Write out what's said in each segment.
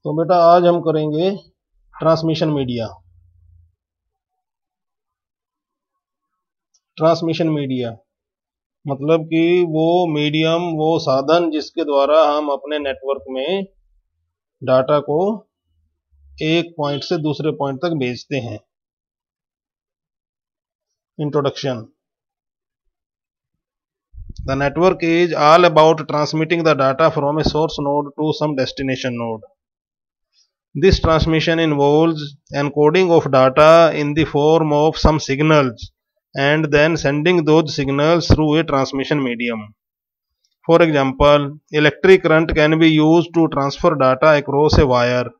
तो बेटा आज हम करेंगे ट्रांसमिशन मीडिया। ट्रांसमिशन मीडिया मतलब कि वो मीडियम, वो साधन जिसके द्वारा हम अपने नेटवर्क में डाटा को एक पॉइंट से दूसरे पॉइंट तक भेजते हैं। Introduction. The network is all about transmitting the data from a source node to some destination node. This transmission involves encoding of data in the form of some signals and then sending those signals through a transmission medium. For example, electric current can be used to transfer data across a wire,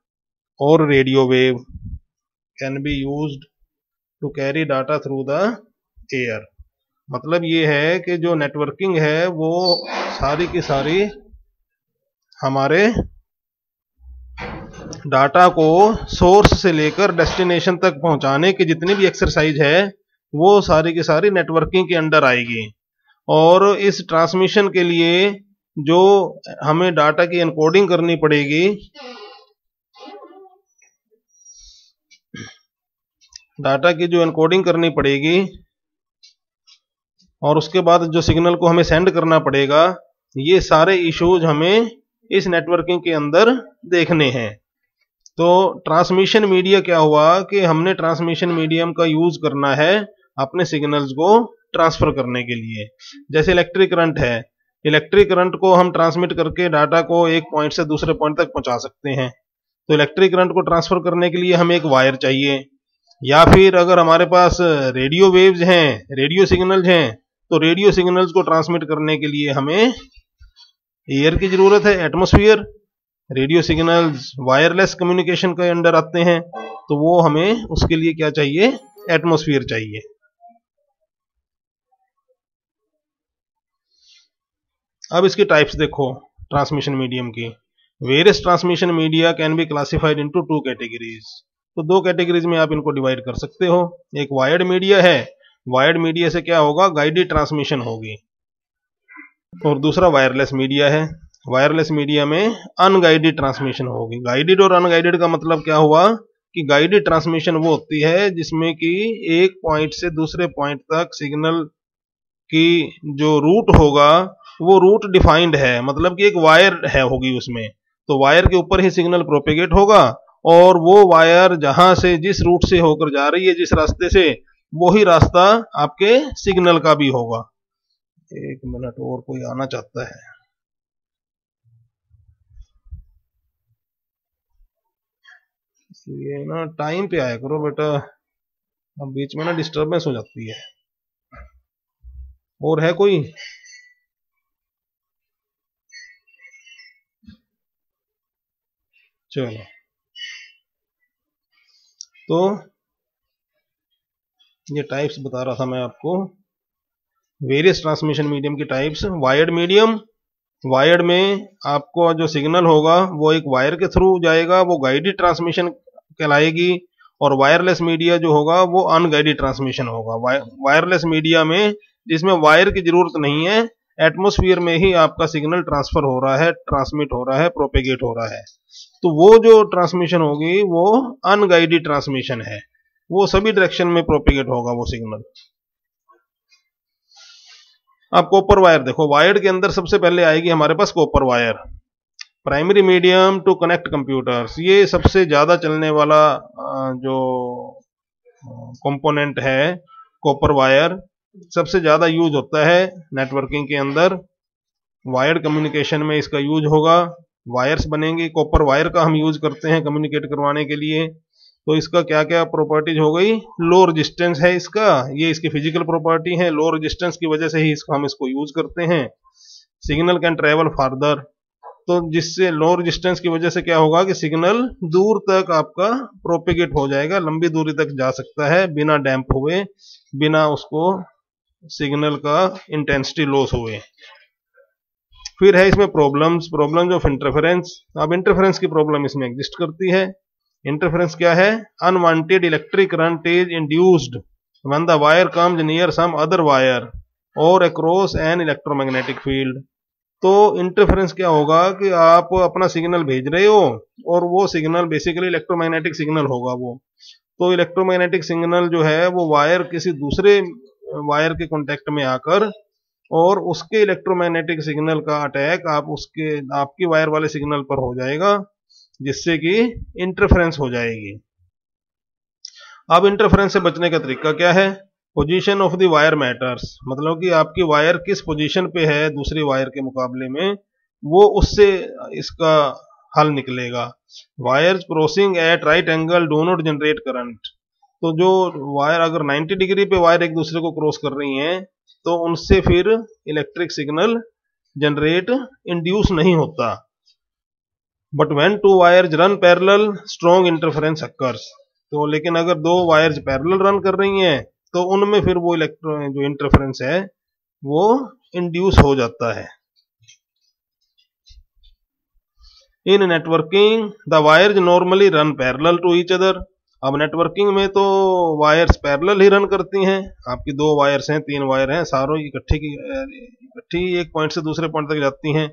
or radio wave can be used to carry data through the air. मतलब ये है कि जो networking है वो सारी की सारी हमारे डाटा को सोर्स से लेकर डेस्टिनेशन तक पहुंचाने की जितनी भी एक्सरसाइज है वो सारी की सारी नेटवर्किंग के अंडर आएगी। और इस ट्रांसमिशन के लिए जो हमें डाटा की एनकोडिंग करनी पड़ेगी, डाटा की जो एनकोडिंग करनी पड़ेगी और उसके बाद जो सिग्नल को हमें सेंड करना पड़ेगा, ये सारे इश्यूज हमें इस नेटवर्किंग के अंदर देखने हैं। तो ट्रांसमिशन मीडिया क्या हुआ कि हमने ट्रांसमिशन मीडियम का यूज करना है अपने सिग्नल्स को ट्रांसफर करने के लिए। जैसे इलेक्ट्रिक करंट है, इलेक्ट्रिक करंट को हम ट्रांसमिट करके डाटा को एक पॉइंट से दूसरे पॉइंट तक पहुंचा सकते हैं। तो इलेक्ट्रिक करंट को ट्रांसफर करने के लिए हमें एक वायर चाहिए, या फिर अगर हमारे पास रेडियो वेव्स हैं, रेडियो सिग्नल्स हैं, तो रेडियो सिग्नल्स को ट्रांसमिट करने के लिए हमें एयर की जरूरत है, atmosphere. Radio signals wireless communication के अंडर आते हैं, तो वो हमें उसके लिए क्या चाहिए, एटमॉस्फेयर चाहिए। अब इसकी टाइप्स देखो ट्रांसमिशन मीडियम की। Various transmission media can be classified into two categories. तो दो कैटेगरीज में आप इनको डिवाइड कर सकते हो। एक वायर्ड मीडिया है, वायर्ड मीडिया से क्या होगा, गाइडेड ट्रांसमिशन होगी। और दूसरा वायरलेस मीडिया है, वायरलेस मीडिया में अनगाइडेड ट्रांसमिशन होगी। गाइडेड और अनगाइडेड का मतलब क्या हुआ कि गाइडेड ट्रांसमिशन वो होती है जिसमें कि एक पॉइंट से दूसरे पॉइंट तक सिग्नल की जो रूट होगा वो रूट डिफाइंड है, मतलब कि एक वायर है होगी उसमें, तो वायर के ऊपर ही सिग्नल प्रोपेगेट होगा और वो वायर जहां से जिस रूट से होकर जा रही है, जिस रास्ते से, वही रास्ता आपके सिग्नल का भी होगा। एक मिनट और कोई आना चाहता है। ये ना टाइम पे आया करो बेटा, अब बीच में ना डिस्टरबेंस हो जाती है। और है कोई? चलो, तो ये टाइप्स बता रहा था मैं आपको, वेरियस ट्रांसमिशन मीडियम की टाइप्स। वायर्ड मीडियम, वायर्ड में आपको जो सिग्नल होगा वो एक वायर के थ्रू जाएगा, वो गाइडेड ट्रांसमिशन कहलाएगी। और वायरलेस मीडिया जो होगा वो अनगाइडेड ट्रांसमिशन होगा। वायरलेस मीडिया में जिसमें वायर की जरूरत नहीं है, एटमॉस्फेयर में ही आपका सिग्नल ट्रांसफर हो रहा है, ट्रांसमिट हो रहा है, प्रोपेगेट हो रहा है, तो वो जो ट्रांसमिशन होगी वो अनगाइडेड ट्रांसमिशन है, वो सभी डायरेक्शन में प्रोपेगेट होगा वो सिग्नल। अब कॉपर वायर देखो, वायर्ड के अंदर सबसे पहले आएगी हमारे पास copper wire. Primary medium to connect computers, ये सबसे ज्यादा चलने वाला जो कंपोनेंट है कॉपर वायर, सबसे ज्यादा यूज होता है नेटवर्किंग के अंदर। वायर्ड कम्युनिकेशन में इसका यूज होगा, वायर्स बनेंगे, कॉपर वायर का हम यूज करते हैं कम्युनिकेट करवाने के लिए। तो इसका क्या क्या प्रॉपर्टीज हो गई, लो रेजिस्टेंस है इसका, ये इसकी फिजिकल प्रॉपर्टी है, लो रेजिस्टेंस की वजह से ही हम इसको यूज करते हैं। सिग्नल कैन ट्रेवल फार्दर, तो जिससे लो रेजिस्टेंस की वजह से क्या होगा कि सिग्नल दूर तक आपका प्रोपेगेट हो जाएगा, लंबी दूरी तक जा सकता है बिना डैम्प हुए, बिना उसको सिग्नल का इंटेंसिटी लॉस हुए। फिर है इसमें प्रॉब्लम्स ऑफ इंटरफेरेंस। अब इंटरफेरेंस की प्रॉब्लम इसमें एग्जिस्ट करती है। इंटरफेरेंस क्या है, unwanted electric current is induced when the wire comes near some other wire or across an electromagnetic field. तो इंटरफेरेंस क्या होगा कि आप अपना सिग्नल भेज रहे हो और वो सिग्नल बेसिकली इलेक्ट्रोमैग्नेटिक सिग्नल होगा वो। तो इलेक्ट्रोमैग्नेटिक सिग्नल जो है वो वायर किसी दूसरे वायर के कांटेक्ट में आकर और उसके इलेक्ट्रोमैग्नेटिक सिग्नल का अटैक आपकी वायर वाले सिग्नल पर हो जाएगा, जिससे कि इंटरफेरेंस हो जाएगी। अब इंटरफेरेंस से बचने का तरीका क्या है? Position of the wire matters, मतलब कि आपकी वायर किस पोजीशन पे है दूसरी वायर के मुकाबले में, वो उससे इसका हल निकलेगा। Wires crossing at right angle do not generate current, तो जो वायर अगर 90 डिग्री पे वायर एक दूसरे को क्रॉस कर रही हैं तो उनसे फिर इलेक्ट्रिक सिग्नल जनरेट इंड्यूस नहीं होता। But when to wires run parallel strong interference occurs, तो लेकिन अगर दो वायर्स पैरेलल रन कर रही हैं तो उनमें फिर वो जो इंटरफेरेंस है वो इंड्यूस हो जाता है। In networking the wires normally run parallel to each other, अब नेटवर्किंग में तो वायर्स पैरेलल ही रन करती हैं। आपकी दो वायर्स हैं, तीन वायर हैं, सारों इकट्ठी एक पॉइंट से दूसरे पॉइंट तक जाती हैं।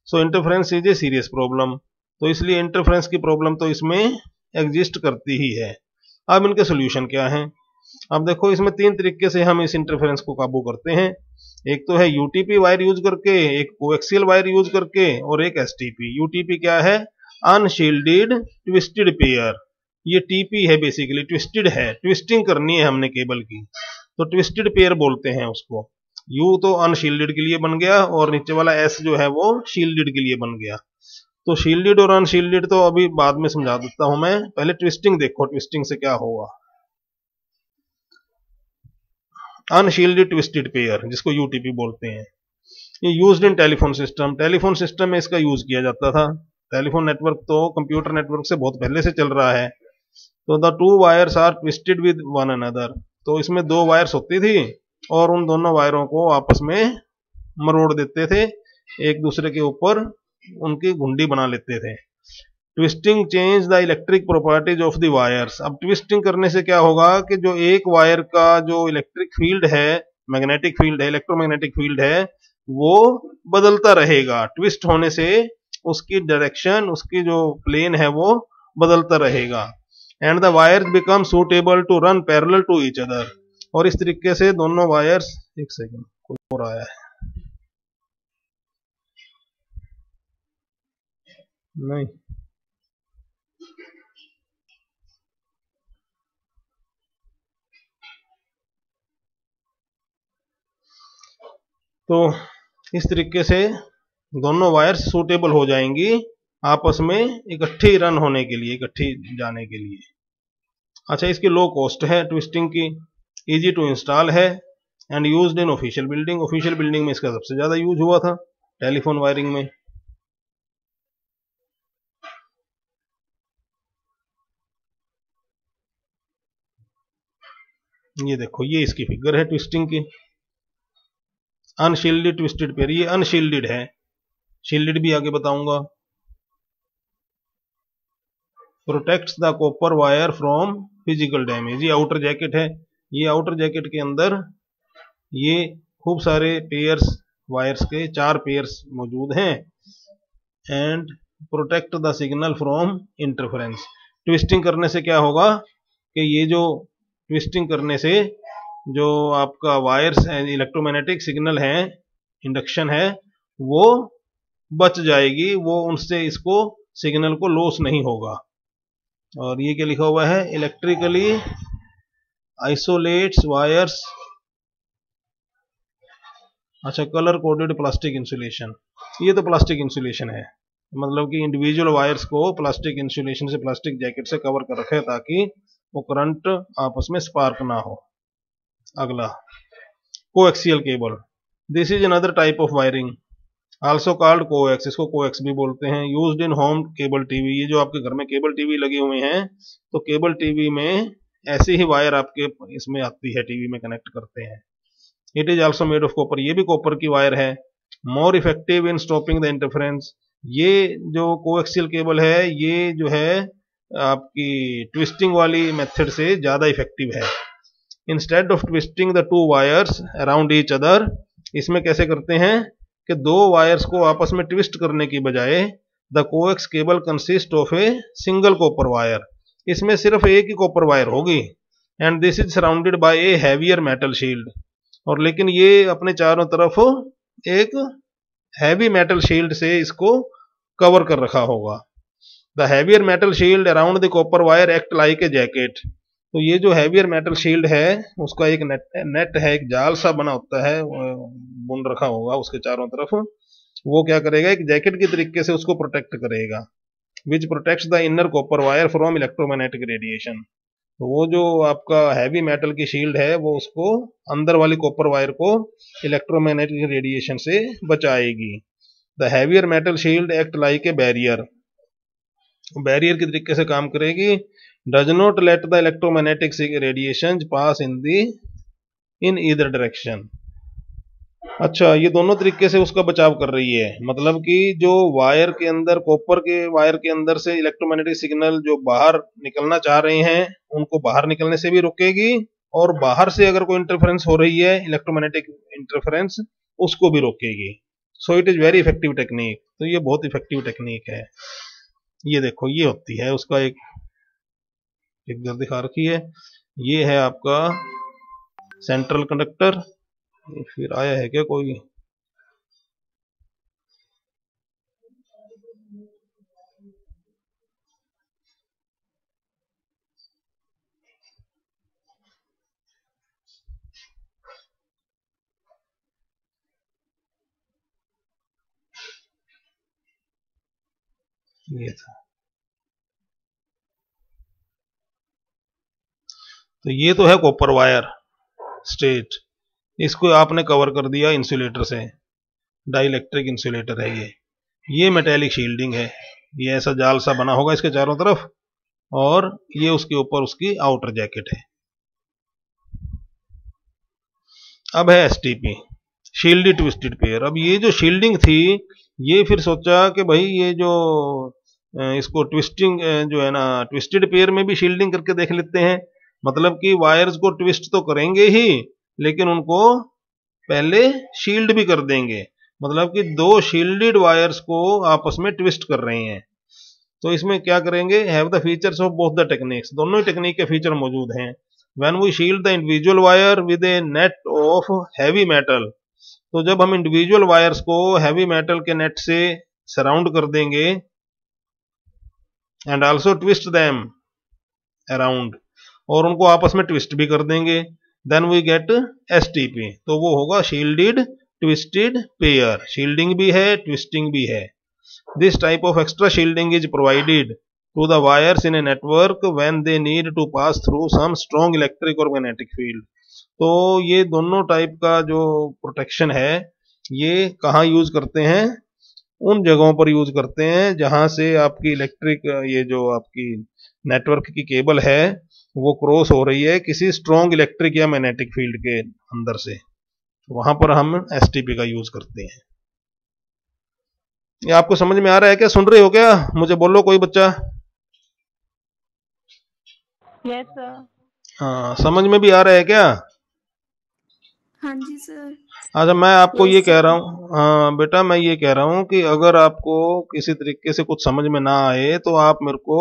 So interference is a serious problem, तो इसलिए इंटरफेरेंस की प्रॉब्लम तो इसमें एग्जिस्ट करती ही है। अब इनके सोल्यूशन क्या हैं? अब देखो, इसमें तीन तरीके से हम इस इंटरफेरेंस को काबू करते हैं। एक तो है यूटीपी वायर यूज करके, एक कोएक्सियल वायर यूज करके, और एक एसटीपी। यूटीपी क्या है? Unshielded twisted pair. ये टीपी है, बेसिकली ट्विस्टेड है, ट्विस्टिंग करनी है हमने केबल की, तो ट्विस्टेड पेयर बोलते हैं उसको। यू तो अनशील्डेड के लिए बन गया और नीचे वाला एस जो है वो शील्डेड के लिए बन गया। तो शील्डेड और अनशील्डेड तो अभी बाद में समझा देता हूं मैं, पहले ट्विस्टिंग देखो, ट्विस्टिंग से क्या होगा। अनशील्डेड ट्विस्टेड पेयर, जिसको यूटीपी बोलते हैं, ये used in telephone system. Telephone system में इसका यूज किया जाता था। टेलीफोन नेटवर्क तो कंप्यूटर नेटवर्क से बहुत पहले से चल रहा है। तो the two wires are twisted with one another, तो इसमें दो वायर्स होती थी और उन दोनों वायरों को आपस में मरोड़ देते थे, एक दूसरे के ऊपर उनकी घुंडी बना लेते थे। Twisting change the electric properties of the wires, अब ट्विस्टिंग करने से क्या होगा कि जो एक वायर का जो इलेक्ट्रिक फील्ड है, मैग्नेटिक फील्ड है, इलेक्ट्रोमैग्नेटिक फील्ड है, वो बदलता रहेगा। ट्विस्ट होने से उसकी डायरेक्शन, उसकी जो प्लेन है वो बदलता रहेगा। And the wires become suitable to run parallel to each other, और इस तरीके से दोनों वायर्स, एक सेकंड कोई और आया है, नहीं, तो इस तरीके से दोनों वायर्स सूटेबल हो जाएंगी आपस में इकट्ठी रन होने के लिए, इकट्ठी जाने के लिए। अच्छा, इसकी लो कॉस्ट है ट्विस्टिंग की, इजी टू इंस्टॉल है, and used in official building. Official building में इसका सबसे ज्यादा यूज हुआ था, टेलीफोन वायरिंग में। ये देखो, ये इसकी फिगर है ट्विस्टिंग की, अनशील्डेड ट्विस्टेड पेयर। ये अनशील्डेड है, शील्डेड भी आगे बताऊंगा। Protects the copper wire from physical damage, ये आउटर जैकेट है। ये आउटर जैकेट के अंदर ये खूब सारे पेयर्स, वायर्स के 4 पेयर्स मौजूद हैं। And protect the signal from interference, twisting करने से क्या होगा कि ये जो ट्विस्टिंग करने से जो आपका वायर्स है, इलेक्ट्रोमैग्नेटिक सिग्नल है, इंडक्शन है, वो बच जाएगी, वो उनसे इसको सिग्नल को लॉस नहीं होगा। और ये क्या लिखा हुआ है? इलेक्ट्रिकली आइसोलेट्स वायर्स, अच्छा, कलर कोडेड प्लास्टिक इंसुलेशन। ये तो प्लास्टिक इंसुलेशन है, मतलब कि इंडिविजुअल वायर्स को प्लास्टिक इंसुलेशन से, प्लास्टिक जैकेट से कवर कर रखे ताकि वो करंट आपस में स्पार्क ना हो। अगला, coaxial cable, this is another type of wiring also called coax, इसको कोएक्स भी बोलते हैं। Used in home cable TV, ये जो आपके घर में केबल टीवी लगे हुए हैं, तो केबल टीवी में ऐसी ही वायर आपके इसमें आती है, टीवी में कनेक्ट करते हैं। It is also made of copper, ये भी कॉपर की वायर है। More effective in stopping the interference, ये जो कोएक्सियल केबल है ये जो है आपकी ट्विस्टिंग वाली मेथड से ज्यादा इफेक्टिव है। Instead of twisting the two wires around each other, इसमें कैसे करते हैं कि दो वायर्स को आपस में ट्विस्ट करने की बजाय the coax cable consist of a single copper wire, इसमें सिर्फ एक ही कॉपर वायर होगी, and this is surrounded by A heavier metal shield, और लेकिन ये अपने चारों तरफ एक हैवी मेटल शील्ड से इसको कवर कर रखा होगा। The heavier metal shield around the copper wire act like A jacket, तो ये जो हैवियर मेटल शील्ड है उसका एक नेट है, एक जाल सा बना होता है, बुन रखा होगा उसके चारों तरफ, वो क्या करेगा, एक जैकेट की तरीके से उसको प्रोटेक्ट करेगा, which protects the inner copper wire from electromagnetic radiation. तो वो जो आपका हैवी मेटल की शील्ड है वो उसको अंदर वाली कॉपर वायर को इलेक्ट्रोमैग्नेटिक रेडिएशन से बचाएगी। The heavier metal shield act like a barrier, barrier की तरीके से काम करेगी। Does not let the electromagnetic radiation pass in either direction. अच्छा, ये दोनों तरीके से उसका बचाव कर रही है, मतलब कि जो वायर के अंदर, कॉपर के वायर के अंदर से इलेक्ट्रोमैग्नेटिक सिग्नल जो बाहर निकलना चाह रहे हैं उनको बाहर निकलने से भी रोकेगी, और बाहर से अगर कोई इंटरफेरेंस हो रही है, इलेक्ट्रोमैग्नेटिक इंटरफेरेंस, उसको भी रोकेगी। So it is very effective technique, तो ये बहुत इफेक्टिव टेक्निक है। ये देखो, ये होती है उसका एक फिगर दिखा रखी है, ये है आपका सेंट्रल कंडक्टर। फिर आया है क्या कोई, ये था, तो ये तो है कॉपर वायर स्ट्रेट, इसको आपने कवर कर दिया इंसुलेटर से, डाइलेक्ट्रिक इंसुलेटर है ये मेटेलिक शील्डिंग है, ये ऐसा जाल सा बना होगा इसके चारों तरफ, और ये उसके ऊपर उसकी आउटर जैकेट है। अब है एसटीपी, शील्डेड ट्विस्टेड पेयर। अब ये जो शील्डिंग थी, ये फिर सोचा कि भाई ये जो इसको ट्विस्टिंग जो है ना, ट्विस्टेड पेयर में भी शील्डिंग करके देख लेते हैं, मतलब कि वायर्स को ट्विस्ट तो करेंगे ही, लेकिन उनको पहले शील्ड भी कर देंगे, मतलब कि दो शील्डेड वायर्स को आपस में ट्विस्ट कर रहे हैं। तो इसमें क्या करेंगे, have the features of both the techniques, दोनों ही टेक्निक के फीचर मौजूद हैं। When we shield the individual wire with a net of heavy metal, तो जब हम इंडिविजुअल वायर्स को हैवी मेटल के नेट से सराउंड कर देंगे, and also twist them around, और उनको आपस में ट्विस्ट भी कर देंगे, देन वी गेट एसटीपी, तो वो होगा शील्डेड ट्विस्टेड पेयर, शील्डिंग भी है ट्विस्टिंग भी है। This type of extra shielding is provided to the wires in a network when they need to pass through some strong electric or magnetic field। तो ये दोनों टाइप का जो protection है ये कहाँ यूज करते हैं, उन जगहों पर यूज करते हैं जहां से आपकी इलेक्ट्रिक, ये जो आपकी नेटवर्क की केबल है वो क्रॉस हो रही है किसी स्ट्रॉन्ग इलेक्ट्रिक या मैग्नेटिक फील्ड के अंदर से, वहां पर हम एसटीपी का यूज करते हैं। ये आपको समझ में आ रहा है क्या, सुन रहे हो क्या, मुझे बोलो कोई बच्चा। Yes sir. हाँ, समझ में भी आ रहा है क्या। हाँ जी सर। अच्छा, मैं आपको ये यस कह सर। रहा हूँ, हाँ बेटा, मैं ये कह रहा हूँ कि अगर आपको किसी तरीके से कुछ समझ में ना आए तो आप मेरे को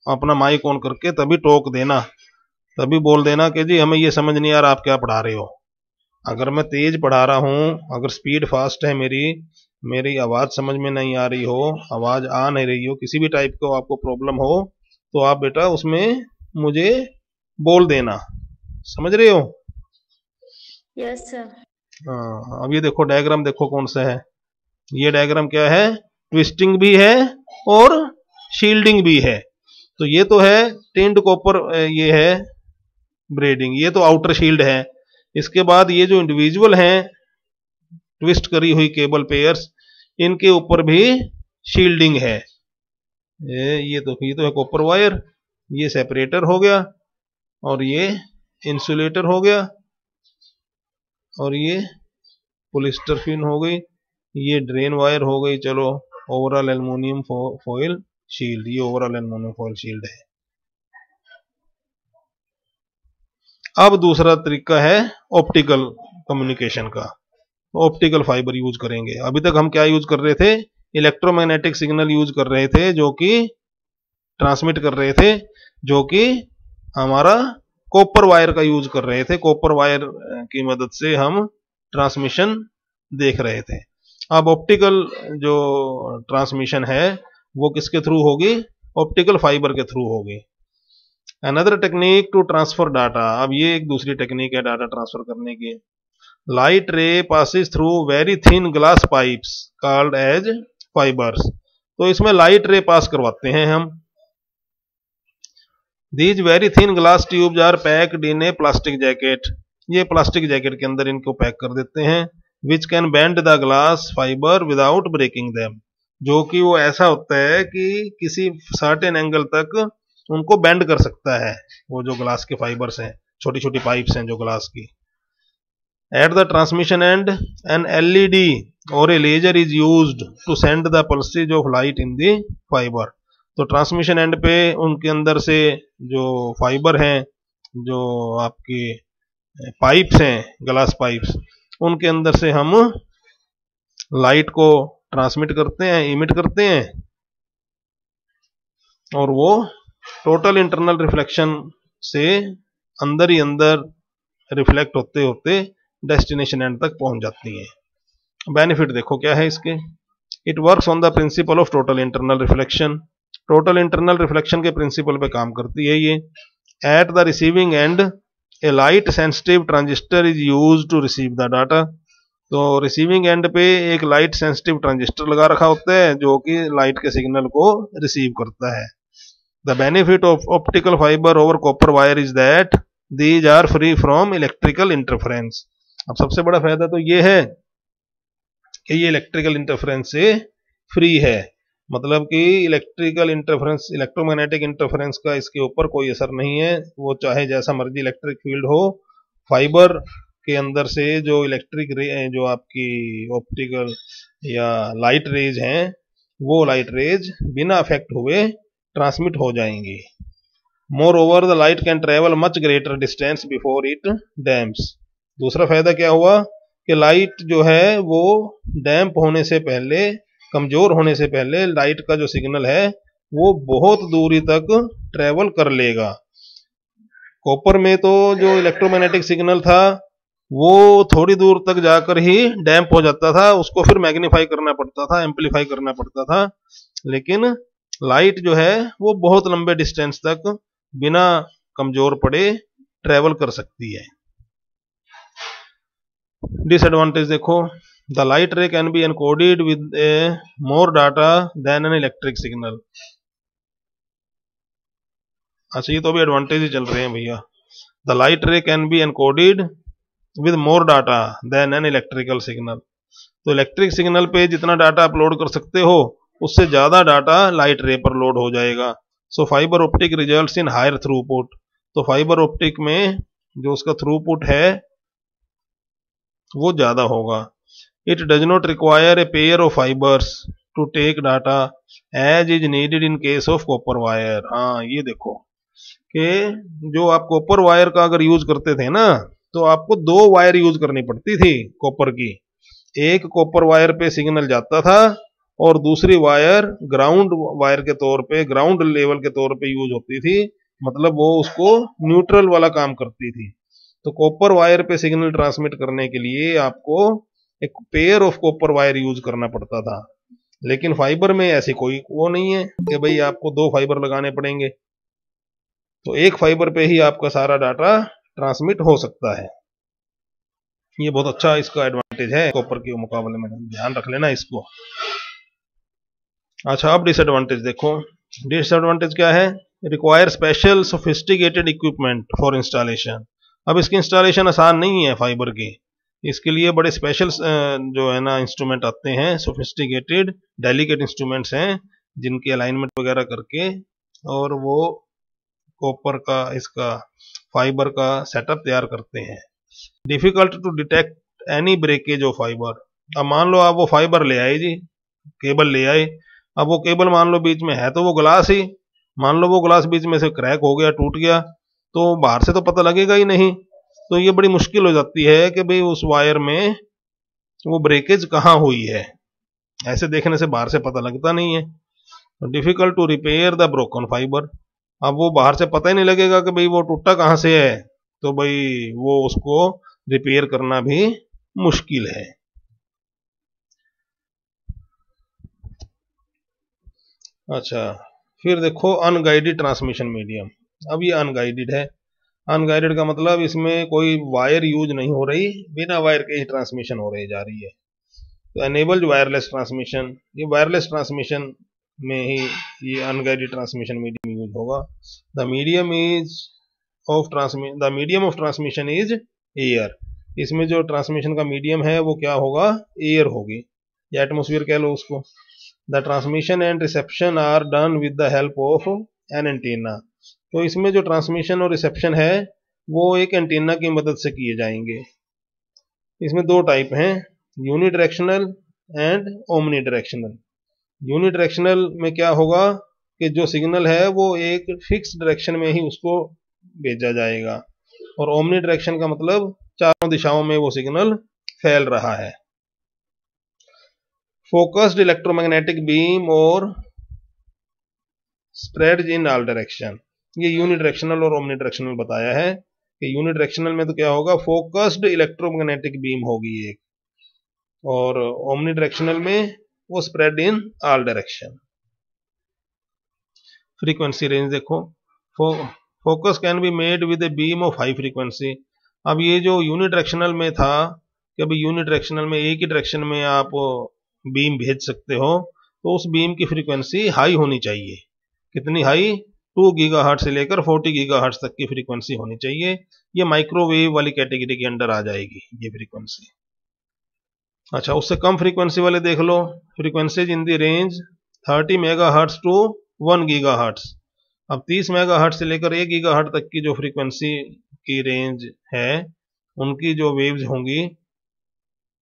अपना माइक ऑन करके तभी टोक देना, तभी बोल देना कि जी हमें ये समझ नहीं आ रहा आप क्या पढ़ा रहे हो। अगर मैं तेज पढ़ा रहा हूँ, अगर स्पीड फास्ट है मेरी आवाज समझ में नहीं आ रही हो, आवाज आ नहीं रही हो, किसी भी टाइप को आपको प्रॉब्लम हो, तो आप बेटा उसमें मुझे बोल देना, समझ रहे हो। Yes sir. हाँ, अब ये देखो डायग्राम देखो कौन सा है, ये डायग्राम क्या है, ट्विस्टिंग भी है और शील्डिंग भी है। तो ये तो है टिंड कॉपर, ये है ब्रेडिंग, ये तो आउटर शील्ड है। इसके बाद ये जो इंडिविजुअल हैं ट्विस्ट करी हुई केबल पेयर्स, इनके ऊपर भी शील्डिंग है। ये तो है कॉपर वायर, ये सेपरेटर हो गया, और ये इंसुलेटर हो गया, और ये पॉलिस्टर फिन हो गई, ये ड्रेन वायर हो गई। चलो, ओवरऑल एल्युमिनियम फॉइल शील्ड, ये ओवरऑल एल्युमिनियम फॉइल शील्ड है। अब दूसरा तरीका है ऑप्टिकल कम्युनिकेशन का। ऑप्टिकल फाइबर यूज करेंगे। अभी तक हम क्या यूज कर रहे थे, इलेक्ट्रोमैग्नेटिक सिग्नल यूज कर रहे थे, जो कि ट्रांसमिट कर रहे थे, जो कि हमारा कॉपर वायर का यूज कर रहे थे। कॉपर वायर की मदद से हम ट्रांसमिशन देख रहे थे। अब ऑप्टिकल जो ट्रांसमिशन है वो किसके थ्रू होगी, ऑप्टिकल फाइबर के थ्रू होगी। Another technique to transfer data, अब ये एक दूसरी टेक्निक है डाटा ट्रांसफर करने की। Light ray passes through very thin glass pipes called as fibres. तो इसमें लाइट रे पास करवाते हैं हम। These very thin glass tubes are packed in a plastic jacket, ये प्लास्टिक जैकेट के अंदर इनको पैक कर देते हैं। Which can bend the glass fibre without breaking them, जो कि वो ऐसा होता है कि किसी सर्टेन एंगल तक उनको बेंड कर सकता है। वो जो ग्लास के फाइबर्स हैं, छोटी छोटी पाइप्स हैं जो ग्लास की। At the transmission end an LED और a laser is used to send the pulses of light in the fibre. तो ट्रांसमिशन एंड पे उनके अंदर से जो फाइबर हैं, जो आपकी पाइप्स हैं, ग्लास पाइप्स, उनके अंदर से हम लाइट को ट्रांसमिट करते हैं, इमिट करते हैं, और वो टोटल इंटरनल रिफ्लेक्शन से अंदर ही अंदर रिफ्लेक्ट होते होते डेस्टिनेशन एंड तक पहुंच जाती है। बेनिफिट देखो क्या है इसके। It works on the principle of total internal reflection, total internal reflection के प्रिंसिपल पे काम करती है ये। At the receiving end a light sensitive transistor is used to receive the data. तो रिसीविंग एंड पे एक लाइट सेंसिटिव ट्रांजिस्टर लगा रखा होता है जो कि लाइट के सिग्नल को रिसीव करता है। The benefit of optical fibre over copper wire is that these are free from electrical interference. अब सबसे बड़ा फायदा तो ये है कि ये इलेक्ट्रिकल इंटरफेरेंस से फ्री है, मतलब कि इलेक्ट्रिकल इंटरफेरेंस, इलेक्ट्रोमैग्नेटिक इंटरफेरेंस का इसके ऊपर कोई असर नहीं है। वो चाहे जैसा मर्जी इलेक्ट्रिक फील्ड हो, फाइबर के अंदर से जो इलेक्ट्रिक रे, जो आपकी ऑप्टिकल या लाइट रेज हैं, वो लाइट रेज बिना अफेक्ट हुए ट्रांसमिट हो जाएंगी। Moreover the light can travel much greater distance before it damps. दूसरा फायदा क्या हुआ कि लाइट जो है वो डैम्प होने से पहले, कमजोर होने से पहले लाइट का जो सिग्नल है वो बहुत दूरी तक ट्रेवल कर लेगा। कॉपर में तो जो इलेक्ट्रोमैग्नेटिक सिग्नल था वो थोड़ी दूर तक जाकर ही डैम्प हो जाता था, उसको फिर मैग्नीफाई करना पड़ता था, एम्पलीफाई करना पड़ता था। लेकिन लाइट जो है वो बहुत लंबे डिस्टेंस तक बिना कमजोर पड़े ट्रेवल कर सकती है। डिसएडवांटेज देखो, the light ray can be encoded with a more data than an electric signal. अच्छा, ये तो अभी एडवांटेज ही चल रहे हैं भैया। The light ray can be encoded with more data than an electrical signal. तो इलेक्ट्रिक सिग्नल पे जितना डाटा अपलोड कर सकते हो उससे ज्यादा डाटा लाइट रे पर लोड हो जाएगा। So fibre optic results in higher throughput. तो फाइबर ऑप्टिक में जो उसका थ्रूपुट है वो ज्यादा होगा। It does not require a pair of fibres to take data as is needed in case of copper wire. हाँ, ये देखो कि जो आप कॉपर वायर का अगर यूज करते थे ना, तो आपको दो वायर यूज करनी पड़ती थी कॉपर की। एक कॉपर वायर पे सिग्नल जाता था और दूसरी वायर ग्राउंड वायर के तौर पे, ग्राउंड लेवल के तौर पे यूज होती थी, मतलब वो उसको न्यूट्रल वाला काम करती थी। तो कॉपर वायर पे सिग्नल ट्रांसमिट करने के लिए आपको एक pair of copper wire use करना पड़ता था। लेकिन फाइबर में ऐसी कोई वो नहीं है कि भाई आपको दो फाइबर लगाने पड़ेंगे, तो एक फाइबर पे ही आपका सारा डाटा ट्रांसमिट हो सकता है। ये बहुत अच्छा इसका एडवांटेज है कॉपर के मुकाबले में, ध्यान रख लेना इसको। अच्छा, अब डिसएडवांटेज देखो। डिसएडवांटेज क्या है? Require special sophisticated equipment for installation. अब इसकी इंस्टॉलेशन आसान नहीं है फाइबर की, इसके लिए बड़े स्पेशल जो है ना इंस्ट्रूमेंट आते हैं, सोफिस्टिकेटेड डेलिकेट इंस्ट्रूमेंट्स हैं, जिनकी अलाइनमेंट वगैरह करके और वो कॉपर का, इसका फाइबर का सेटअप तैयार करते हैं। Difficult to detect any breakage of fibre. अब मान लो आप वो फाइबर ले आए जी, केबल ले आए, अब वो केबल मान लो बीच में है तो वो ग्लास ही, मान लो वो ग्लास बीच में से क्रैक हो गया, टूट गया, तो बाहर से तो पता लगेगा ही नहीं। तो ये बड़ी मुश्किल हो जाती है कि भाई उस वायर में वो ब्रेकेज कहाँ हुई है, ऐसे देखने से बाहर से पता लगता नहीं है। Difficult to repair the broken fibre, अब वो बाहर से पता ही नहीं लगेगा कि भाई वो टूटा कहाँ से है, तो भाई वो उसको रिपेयर करना भी मुश्किल है। अच्छा, फिर देखो अनगाइडेड ट्रांसमिशन मीडियम। अब ये अनगाइडेड है। अनगाइडेड का मतलब इसमें कोई वायर यूज नहीं हो रही, बिना वायर के ही ट्रांसमिशन हो रही जा रही है। तो एनेबल्ड वायरलेस ट्रांसमिशन, ये वायरलेस ट्रांसमिशन में ही ये अनगाइडेड ट्रांसमिशन मीडियम यूज होगा। The medium of transmission is air, इसमें जो ट्रांसमिशन का मीडियम है वो क्या होगा, एयर होगी, या एटमोस्फियर कह लो उसको। The transmission and reception are done with the help of an antenna, तो इसमें जो ट्रांसमिशन और रिसेप्शन है वो एक एंटीना की मदद से किए जाएंगे। इसमें दो टाइप हैं, unidirectional and omni directional. Unidirectional में क्या होगा कि जो सिग्नल है वो एक फिक्स डायरेक्शन में ही उसको भेजा जाएगा, और ओमनी डायरेक्शन का मतलब चारों दिशाओं में वो सिग्नल फैल रहा है। फोकस्ड इलेक्ट्रोमैग्नेटिक बीम और स्प्रेड इन ऑल डायरेक्शन, ये यूनिडायरेक्शनल और ओमनी डायरेक्शनल बताया है कि यूनिडायरेक्शनल में तो क्या होगा, फोकस्ड इलेक्ट्रोमैग्नेटिक बीम होगी एक, और ओमनी डायरेक्शनल में वो spread in all direction. Frequency range देखो, focus can be made with a beam of high frequency. अब ये जो यूनिडायरेक्शनल में था कि अभी यूनिडायरेक्शनल में एक ही डायरेक्शन में आप बीम भेज सकते हो, तो उस बीम की फ्रीक्वेंसी हाई होनी चाहिए। कितनी हाई, 2 गीगाहर्ट्ज से लेकर 40 गीगाहर्ट्ज तक की फ्रीक्वेंसी होनी चाहिए। ये माइक्रोवेव वाली कैटेगरी के अंडर आ जाएगी ये फ्रीक्वेंसी। अच्छा, उससे कम फ्रीक्वेंसी वाले देख लो, frequencies in the range 30 megahertz to 1 gigahertz. अब 30 मेगाहर्ट्ज से लेकर 1 गीगाहर्ट्ज तक की जो फ्रीक्वेंसी की रेंज है, उनकी जो वेव्स होंगी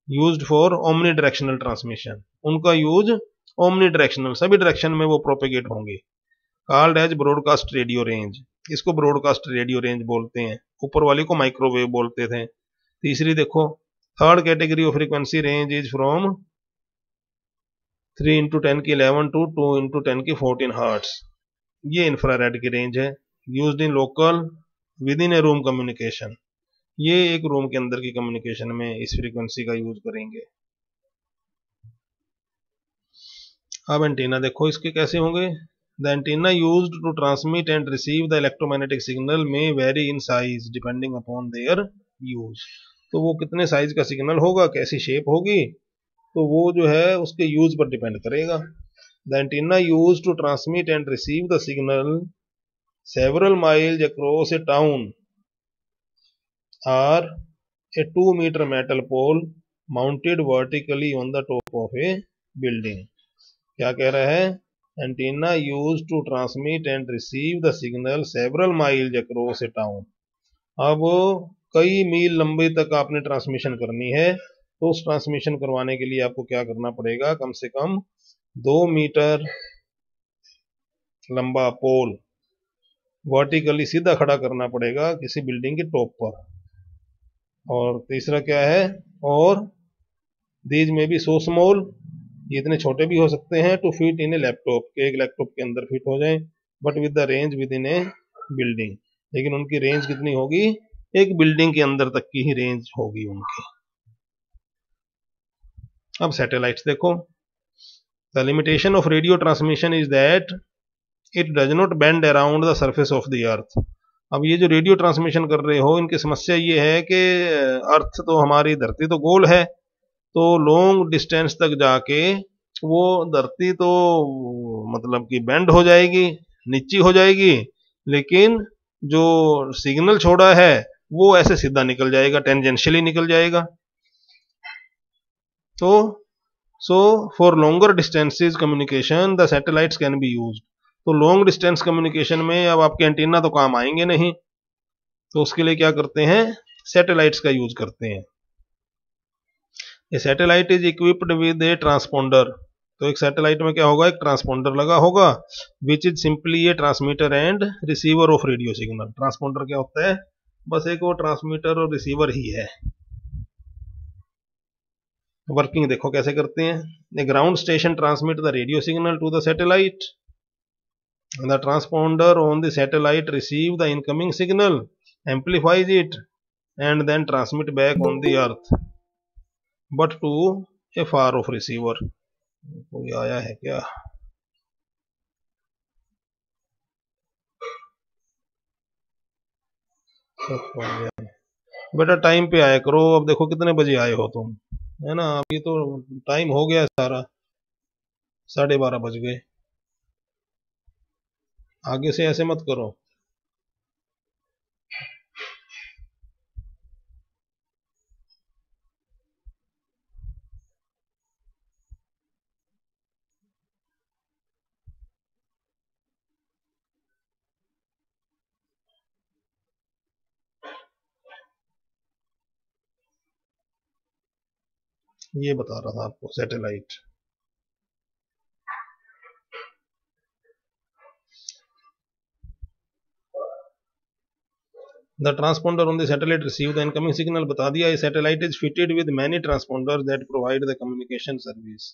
used for omni directional transmission, उनका यूज ओमनी डायरेक्शनल, सभी डायरेक्शन में वो प्रोपेगेट होंगे। Called as broadcast radio range, इसको ब्रॉडकास्ट रेडियो रेंज बोलते हैं, ऊपर वाली को माइक्रोवेव बोलते थे। तीसरी देखो, third category of frequency range is from 3 × 10 की 11 टू 2 × 10 की 14 हर्ट्ज, ये इंफ्रारेड की रेंज है, used in local with in A room communication, ये एक रूम के अंदर की कम्युनिकेशन में इस फ्रीक्वेंसी का यूज करेंगे। अब एंटीना देखो इसके कैसे होंगे। The antenna used to transmit and receive the electromagnetic signal may vary in size depending upon their use, तो वो कितने साइज का सिग्नल होगा, कैसी शेप होगी, तो वो जो है उसके यूज पर डिपेंड करेगा। The antenna used to transmit and receive the signal several miles across a town are a 2-meter metal pole mounted vertically on the top of a building। क्या कह रहा है, antenna used to transmit and receive the signal several miles across a town। अब कई मील लंबे तक आपने transmission करनी है, तो उस ट्रांसमिशन करवाने के लिए आपको क्या करना पड़ेगा, कम से कम 2 मीटर लंबा पोल वर्टिकली सीधा खड़ा करना पड़ेगा किसी बिल्डिंग के टॉप पर। और तीसरा क्या है, और दीज में भी सो स्मॉल, ये इतने छोटे भी हो सकते हैं, to fit in a laptop, के एक लैपटॉप के अंदर फिट हो जाए, but with the range within a building, लेकिन उनकी रेंज कितनी होगी, एक बिल्डिंग के अंदर तक की ही रेंज होगी उनकी। अब सैटेलाइट्स देखो, the limitation of radio transmission is that it does not bend around the surface of the earth. अब ये जो रेडियो ट्रांसमिशन कर रहे हो, इनकी समस्या ये है कि अर्थ तो हमारी धरती तो गोल है, तो लॉन्ग डिस्टेंस तक जाके वो धरती तो मतलब कि बेंड हो जाएगी, नीची हो जाएगी, लेकिन जो सिग्नल छोड़ा है वो ऐसे सीधा निकल जाएगा, टेंजेंशियली निकल जाएगा। तो so for longer distances communication the satellites can be used. तो लॉन्ग डिस्टेंस कम्युनिकेशन में अब आपके एंटीना तो काम आएंगे नहीं, तो उसके लिए क्या करते हैं, सैटेलाइट्स का यूज करते हैं। A satellite is equipped with a transponder, तो एक सैटेलाइट में क्या होगा, एक ट्रांसपोंडर लगा होगा, which is simply A transmitter and receiver of radio signal. Transponder क्या होता है, बस एक वो ट्रांसमीटर और रिसीवर ही है। वर्किंग देखो कैसे करते हैं। The ground station transmit the radio signal to the satellite, the transponder on the satellite receive the incoming signal, amplifies it and then transmit back on the earth but to a far off receiver. कोई आया है क्या? बेटा time पे आया करो। अब देखो कितने बजे आए हो तुम, है ना। अभी तो टाइम हो गया सारा, 12:30 बज गए। आगे से ऐसे मत करो। ये बता रहा था आपको satellite. The transponder on the satellite receive the incoming signal बता दिया। Satellite is fitted with many transponder that provide the communication service.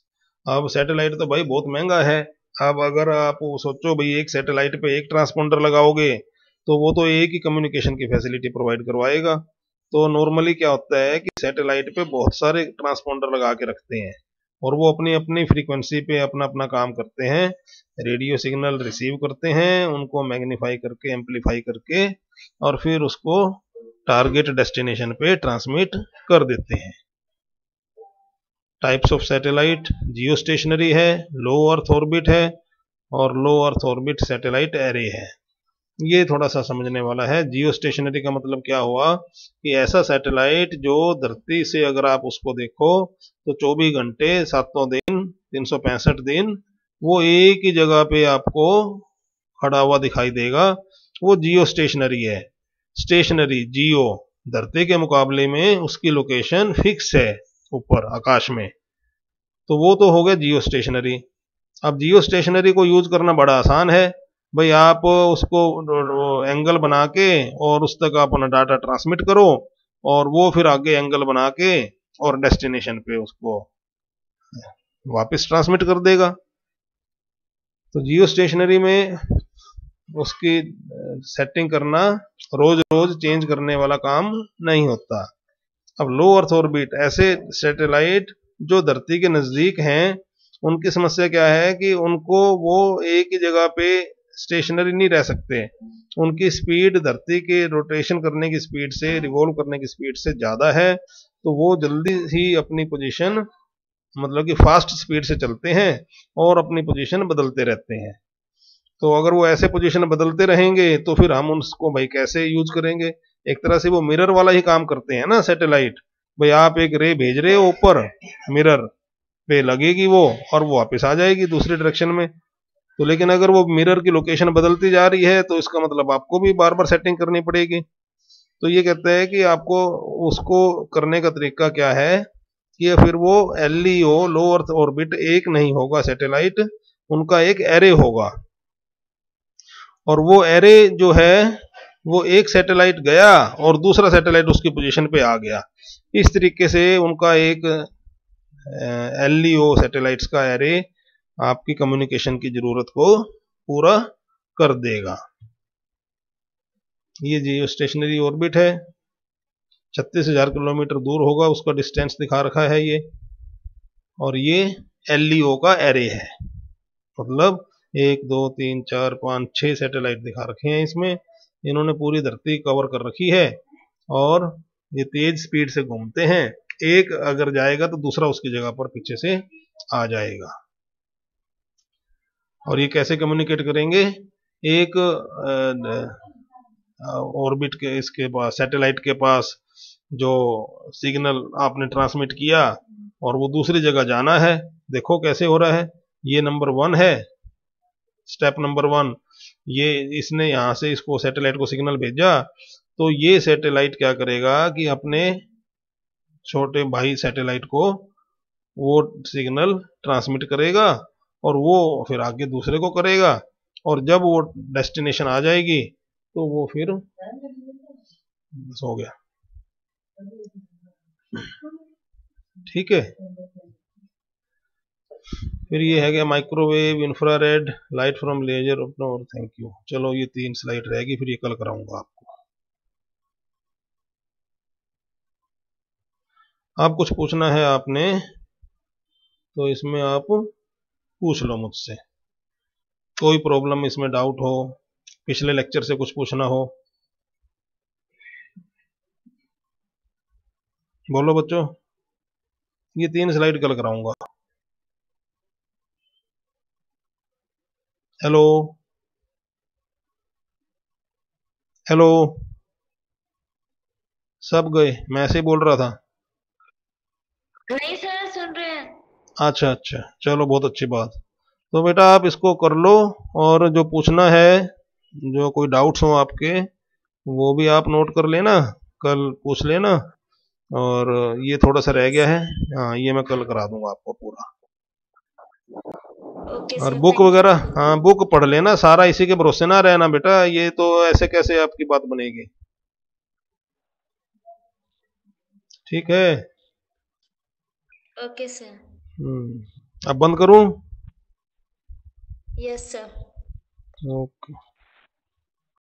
अब सैटेलाइट तो भाई बहुत महंगा है। अब अगर आप सोचो भाई एक सैटेलाइट पे एक ट्रांसपोंडर लगाओगे तो वो तो एक ही कम्युनिकेशन की फैसिलिटी प्रोवाइड करवाएगा। तो नॉर्मली क्या होता है कि सैटेलाइट पे बहुत सारे ट्रांसपोंडर लगा के रखते हैं और वो अपनी अपनी फ्रीक्वेंसी पे अपना अपना काम करते हैं, रेडियो सिग्नल रिसीव करते हैं, उनको मैग्नीफाई करके एम्पलीफाई करके और फिर उसको टारगेट डेस्टिनेशन पे ट्रांसमिट कर देते हैं। Types of satellite, Jio stationery है, लो अर्थ ऑर्बिट है और लो अर्थ ऑर्बिट सैटेलाइट एरे है। ये थोड़ा सा समझने वाला है। जियो स्टेशनरी का मतलब क्या हुआ कि ऐसा सैटेलाइट जो धरती से अगर आप उसको देखो तो 24 घंटे 7 दिन 365 दिन वो एक ही जगह पे आपको खड़ा हुआ दिखाई देगा, वो जियो स्टेशनरी है। स्टेशनरी जियो, धरती के मुकाबले में उसकी लोकेशन फिक्स है ऊपर आकाश में, तो वो तो हो गया जियो स्टेशनरी। अब जियो स्टेशनरी को यूज करना बड़ा आसान है भाई। आप उसको एंगल बना के और उस तक अपना डाटा ट्रांसमिट करो और वो फिर आगे एंगल बना के और डेस्टिनेशन पे उसको वापस ट्रांसमिट कर देगा। तो जियो स्टेशनरी में उसकी सेटिंग करना रोज रोज चेंज करने वाला काम नहीं होता। अब लो अर्थ ऑर्बिट, ऐसे सैटेलाइट जो धरती के नजदीक हैं उनकी समस्या क्या है कि उनको वो एक ही जगह पे स्टेशनरी नहीं रह सकते। उनकी स्पीड धरती के रोटेशन करने की स्पीड से, रिवॉल्व करने की स्पीड से ज्यादा है, तो वो जल्दी ही अपनी पोजीशन, मतलब कि फास्ट स्पीड से चलते हैं और अपनी पोजीशन बदलते रहते हैं। तो अगर वो ऐसे पोजीशन बदलते रहेंगे तो फिर हम उसको भाई कैसे यूज करेंगे। एक तरह से वो मिरर वाला ही काम करते हैं ना सैटेलाइट। भाई आप एक रे भेज रहे हो ऊपर, मिरर पे लगेगी वो और वो वापस आ जाएगी दूसरे डायरेक्शन में। तो लेकिन अगर वो मिरर की लोकेशन बदलती जा रही है तो इसका मतलब आपको भी बार बार सेटिंग करनी पड़ेगी। तो ये कहते हैं कि आपको उसको करने का तरीका क्या है कि फिर वो एलईओ, लो अर्थ ऑर्बिट एक नहीं होगा सैटेलाइट, उनका एक एरे होगा। और वो एरे जो है वो एक सैटेलाइट गया और दूसरा सैटेलाइट उसकी पोजीशन पे आ गया, इस तरीके से उनका एक एलईओ सैटेलाइट्स का एरे आपकी कम्युनिकेशन की जरूरत को पूरा कर देगा। ये जियो स्टेशनरी ऑर्बिट है, 36,000 किलोमीटर दूर होगा उसका डिस्टेंस दिखा रखा है ये। और ये एलईओ का एरे है, मतलब 1 2 3 4 5 6 सैटेलाइट दिखा रखे हैं इसमें। इन्होंने पूरी धरती कवर कर रखी है और ये तेज स्पीड से घूमते हैं। एक अगर जाएगा तो दूसरा उसकी जगह पर पीछे से आ जाएगा। और ये कैसे कम्युनिकेट करेंगे? एक ऑर्बिट के इसके पास, सैटेलाइट के पास जो सिग्नल आपने ट्रांसमिट किया और वो दूसरी जगह जाना है। देखो कैसे हो रहा है। ये नंबर 1 है, स्टेप नंबर 1। ये इसने यहां से इसको सैटेलाइट को सिग्नल भेजा, तो ये सैटेलाइट क्या करेगा कि अपने छोटे भाई सैटेलाइट को वो सिग्नल ट्रांसमिट करेगा और वो फिर आगे दूसरे को करेगा और जब वो डेस्टिनेशन आ जाएगी तो वो फिर बस हो गया। ठीक है। फिर ये है गया microwave, infrared, light from laser, और थैंक यू। चलो ये 3 स्लाइड रहेगी, फिर ये कल कराऊंगा आपको। आप कुछ पूछना है आपने तो इसमें आप पूछ लो मुझसे, कोई प्रॉब्लम इसमें डाउट हो, पिछले लेक्चर से कुछ पूछना हो, बोलो बच्चों। ये 3 स्लाइड कल कराऊंगा। हेलो हेलो, सब गए? मैं ऐसे ही बोल रहा था। नहीं सर, सुन रहे हैं। अच्छा अच्छा, चलो बहुत अच्छी बात। तो बेटा आप इसको कर लो, और जो पूछना है, जो कोई डाउट्स हो आपके, वो भी आप नोट कर लेना, कल पूछ लेना। और ये थोड़ा सा रह यस गया है, सर। हाँ ये मैं कल करा दूंगा आपको पूरा। ओके और सर, बुक थैंक यू। वगैरह, हाँ बुक पढ़ लेना, सारा इसी के भरोसे ना रहना बेटा, ये तो ऐसे कैसे आपकी बात बनेगी। ठीक है। Okay sir. अब बंद करूं? Yes sir. ओके।